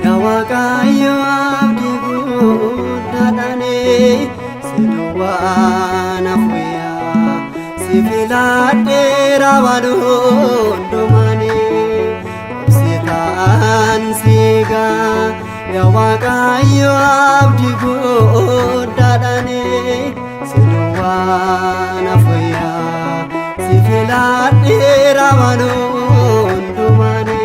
Ya Waaqayyo abdii guddaadhaani si duwwaa na fayyaa si filadheera waan hundumaani obsitaan siigaa ya Waaqayyo abdii guddaadhaani si duwwaa na fayyaa si filadheera waan hundumaani.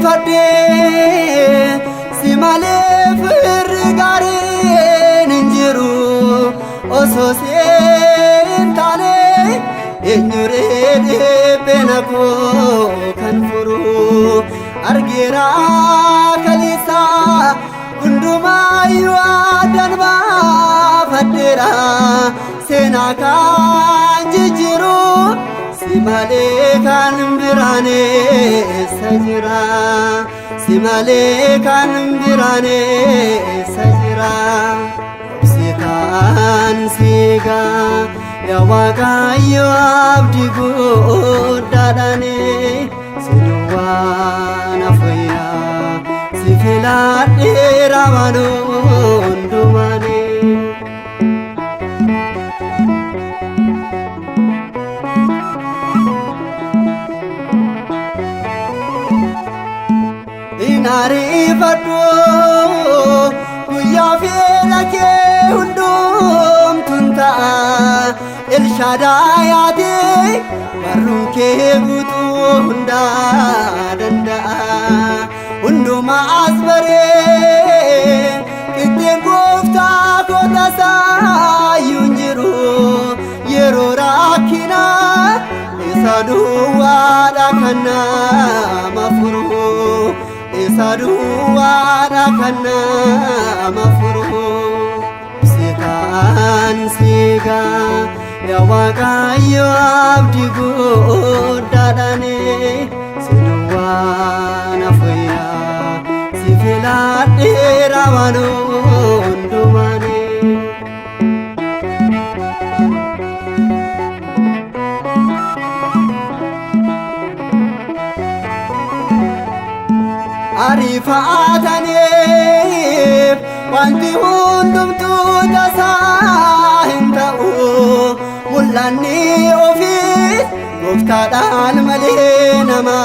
Fadde si malee firri gaariin hin jiru osoo siin taane eenyuree dhibbina koo kan furu argeera kaleessa hundumaayyuu addaan baafadheera seenaa kan jijjiiru si malee kan biraan eessa jira si malee kan biraan eessa jira obsitaan siigaa ya Waaqayyo abdii guddaadhaani si duwwaa na fayyaa si filadheera waan hundumaani. Inaarifadhu guyyaa fedha kee hundumtuun ta'a Elshaadaayaati barruun kee guutuu hundaa danda'a hundumaas baree qixxeen gooftaa koo tasaayyuu hin jiru yeroo rakkinaa isa duwwaadha kan nama furu. Isa duwwaadha kan nama furu obsitaan siigaa ya Waaqayyo abdii guddaadhaani si duwwaa na fayyaa si filadheera waan hundumaani. Ariifataniif wanti hundumtuu tasaa hin ta'u mul'anni ofii gooftaadhaan malee nama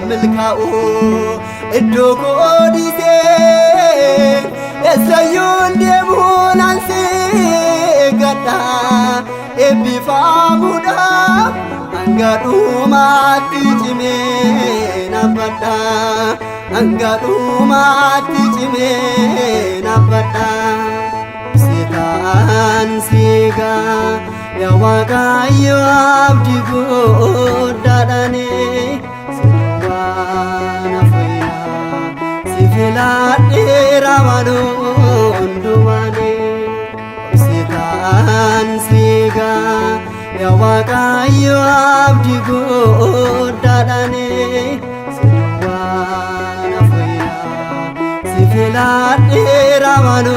milkaa'u iddoo koo dhiisee eessayyuu deemuun ansi gadha eebbifamuudhaaf hanga dhumaatti cimee nabbadha. Hanga dhumaatti cimee nabbadha obsitaan siigaa ya Waaqayyo abdii guddaadhaani si duwwaa na fayyaa si filadheera waan hundumaani obsitaan siigaa ya Waaqayyo abdii guddaadhaani si duwwaa na fayyaa si filadheera waan